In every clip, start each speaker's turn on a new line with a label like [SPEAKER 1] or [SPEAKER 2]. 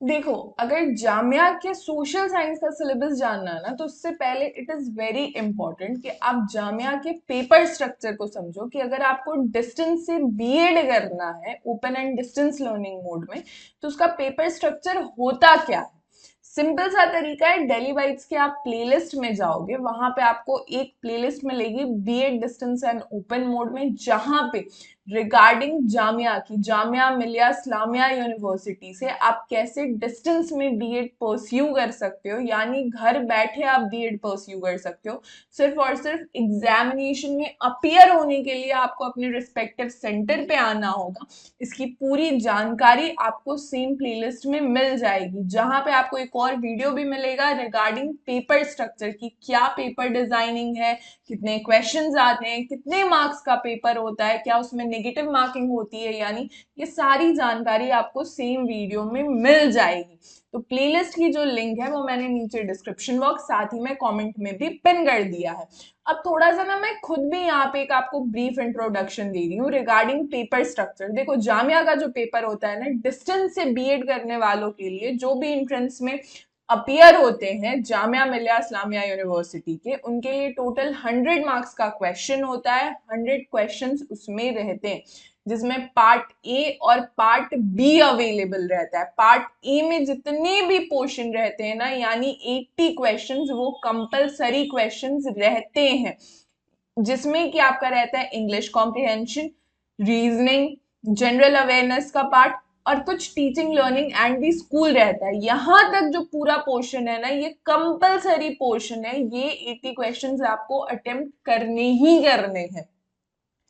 [SPEAKER 1] देखो, अगर जामिया के सोशल साइंस का सिलेबस जानना है ना, तो उससे पहले इट इज वेरी इंपॉर्टेंट कि आप जामिया के पेपर स्ट्रक्चर को समझो कि अगर आपको डिस्टेंस से बीएड करना है open and distance learning mode में, तो उसका पेपर स्ट्रक्चर होता क्या है। सिंपल सा तरीका है, डेली बाइट्स के आप प्लेलिस्ट में जाओगे, वहां पे आपको एक प्लेलिस्ट मिलेगी BEd distance and open mode में, जहां पे रिगार्डिंग जामिया की जामिया मिलिया इस्लामिया यूनिवर्सिटी से आप कैसे डिस्टेंस में बीएड परस्यू कर सकते हो, यानी घर बैठे आप बीएड परस्यू कर सकते हो। सिर्फ और सिर्फ एग्जामिनेशन में अपीयर होने के लिए आपको अपने रिस्पेक्टिव सेंटर पे आना होगा। इसकी पूरी जानकारी आपको सेम प्लेलिस्ट में मिल जाएगी, जहां पे आपको एक और वीडियो भी मिलेगा रिगार्डिंग पेपर स्ट्रक्चर की, क्या पेपर डिजाइनिंग है, कितने क्वेश्चंस आते हैं, कितने मार्क्स का पेपर होता है, क्या उसमें नेगेटिव मार्किंग होती है, यानी ये सारी जानकारी आपको सेम वीडियो में मिल जाएगी। तो प्लेलिस्ट की जो लिंक है वो मैंने नीचे डिस्क्रिप्शन बॉक्स साथ ही में कमेंट में भी पिन कर दिया है। अब थोड़ा सा ना मैं खुद भी यहाँ पे एक आपको ब्रीफ इंट्रोडक्शन दे रही हूँ रिगार्डिंग पेपर स्ट्रक्चर। देखो, जामिया का जो पेपर होता है ना, डिस्टेंस से बीएड करने वालों के लिए जो भी एंट्रेंस में अपीयर होते हैं जामिया मिलिया इस्लामिया यूनिवर्सिटी के, उनके लिए टोटल 100 मार्क्स का क्वेश्चन होता है। 100 क्वेश्चंस उसमें रहते हैं, जिसमें पार्ट ए और पार्ट बी अवेलेबल रहता है। पार्ट ए में जितने भी पोर्शन रहते हैं ना, यानी 80 क्वेश्चंस वो कंपलसरी क्वेश्चंस रहते हैं, जिसमें कि आपका रहता है English comprehension, reasoning, general awareness का पार्ट और कुछ teaching learning and the school रहता है। यहां तक जो पूरा पोर्शन है ना, ये कंपलसरी पोर्शन है। ये 80 क्वेश्चंस आपको अटेम्प्ट करने ही करने हैं।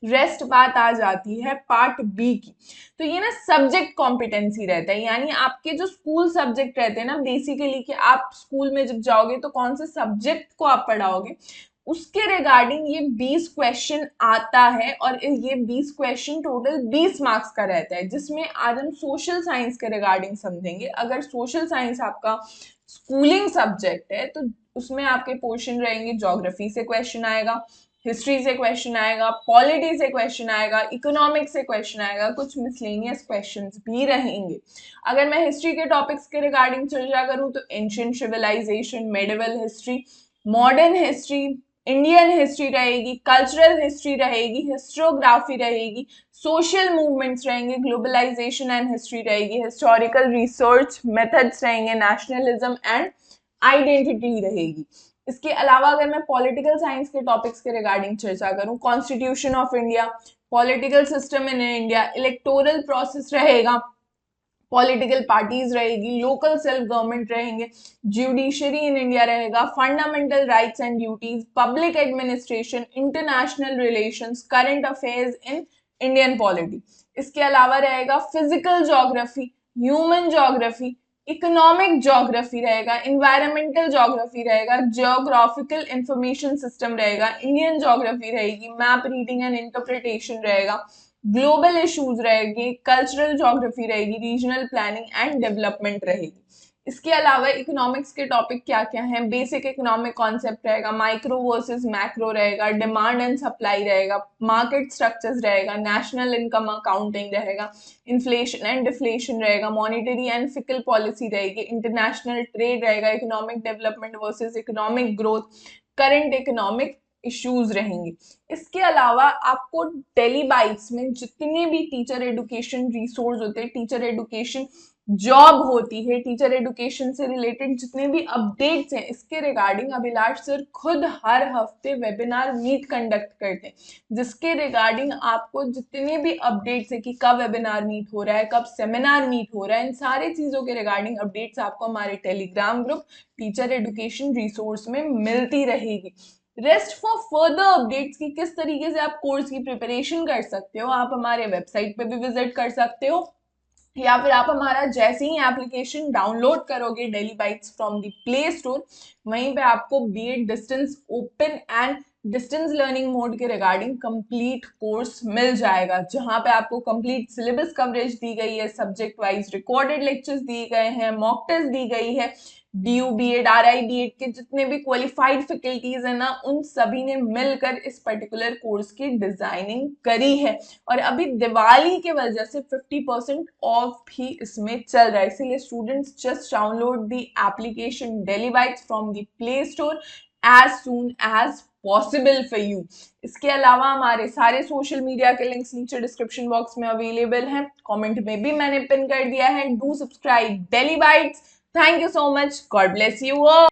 [SPEAKER 1] रेस्ट बात आ जाती है पार्ट बी की। तो ये ना सब्जेक्ट कॉम्पिटेंसी रहता है, यानी आपके जो स्कूल सब्जेक्ट रहते हैं ना, बेसिकली कि आप स्कूल में जब जाओगे तो कौन से सब्जेक्ट को आप पढ़ाओगे, उसके रिगार्डिंग ये 20 क्वेश्चन आता है। और ये 20 क्वेश्चन टोटल 20 मार्क्स का रहता है, जिसमें आज हम सोशल साइंस के रिगार्डिंग समझेंगे। अगर सोशल साइंस आपका स्कूलिंग सब्जेक्ट है तो उसमें आपके पोर्शन रहेंगे, ज्योग्राफी से क्वेश्चन आएगा, हिस्ट्री से क्वेश्चन आएगा, पॉलिटी से क्वेश्चन आएगा, इकोनॉमिक्स से क्वेश्चन आएगा, कुछ मिसलेनियस क्वेश्चंस भी रहेंगे। अगर मैं हिस्ट्री के टॉपिक्स के रिगार्डिंग चर्चा करूं तो ancient civilisation, medieval history, modern history, Indian history रहेगी, कल्चरल हिस्ट्री रहेगी, हिस्टोग्राफी रहेगी, सोशल मूवमेंट्स रहेंगे, ग्लोबलाइजेशन एंड हिस्ट्री रहेगी, हिस्टोरिकल रिसर्च मेथड्स रहेंगे, नेशनलिज्म एंड आइडेंटिटी रहेगी। इसके अलावा अगर मैं पॉलिटिकल साइंस के टॉपिक्स के रिगार्डिंग चर्चा करूं, constitution of India, political system in India, electoral process रहेगा, पॉलिटिकल पार्टीज रहेगी, लोकल सेल्फ गवर्नमेंट रहेंगे, जुडिशरी इन इंडिया रहेगा, fundamental rights and duties, public administration, international relations, current affairs in Indian polity. इसके अलावा रहेगा physical geography, human geography, economic geography रहेगा, environmental geography रहेगा, geographical information system रहेगा, Indian geography रहेगी, map reading and interpretation रहेगा, global issues रहेगी, cultural geography रहेगी, रीजनल प्लानिंग एंड डेवलपमेंट रहेगी। इसके अलावा इकोनॉमिक्स के टॉपिक क्या क्या हैं, बेसिक इकोनॉमिक कॉन्सेप्ट रहेगा, माइक्रो वर्सेस मैक्रो रहेगा, डिमांड एंड सप्लाई रहेगा, मार्केट स्ट्रक्चर्स रहेगा, नेशनल इनकम अकाउंटिंग रहेगा, इन्फ्लेशन एंड डिफ्लेशन रहेगा, मॉनिटरी एंड फिकल पॉलिसी रहेगी, इंटरनेशनल ट्रेड रहेगा, economic development versus economic growth, current economic issues रहेंगे। इसके अलावा आपको डेली बाइट्स में जितने भी टीचर एडुकेशन रिसोर्स होते हैं, टीचर एडुकेशन जॉब होती है, टीचर एडुकेशन से रिलेटेड जितने भी अपडेट्स हैं, इसके रिगार्डिंग अभिलाष सर खुद हर हफ्ते वेबिनार मीट कंडक्ट करते हैं, जिसके रिगार्डिंग आपको जितने भी अपडेट्स है कि कब वेबिनार मीट हो रहा है, कब सेमिनार मीट हो रहा है, इन सारे चीजों के रिगार्डिंग अपडेट्स आपको हमारे Telegram group teacher education resource में मिलती रहेगी। रेस्ट फॉर फर्दर अपडेट्स की किस तरीके से आप कोर्स की प्रिपरेशन कर सकते हो, आप हमारे वेबसाइट पे भी विजिट कर सकते हो, या फिर आप हमारा जैसे ही एप्लीकेशन डाउनलोड करोगे Daily Bytes from the Play Store, वहीं पे आपको BEd distance open and distance learning mode के रिगार्डिंग कंप्लीट कोर्स मिल जाएगा, जहां पे आपको कंप्लीट सिलेबस कवरेज दी गई है, सब्जेक्ट वाइज रिकॉर्डेड लेक्चर्स दिए गए हैं, मॉक टेस्ट दी गई है, DU BEd RI BEd के जितने भी क्वालिफाइड फैकल्टीज है ना, उन सभी ने मिलकर इस पर्टिकुलर कोर्स की डिजाइनिंग करी है। और अभी दिवाली के वजह से 50% ऑफ भी इसमें चल रहा है, इसीलिए students just download the application Daily Bytes from the Play Store as soon as possible for you. इसके अलावा हमारे सारे सोशल मीडिया के लिंक्स नीचे डिस्क्रिप्शन बॉक्स में अवेलेबल हैं, कमेंट में भी मैंने पिन कर दिया है। Do subscribe Daily Bytes. Thank you so much, God bless you all.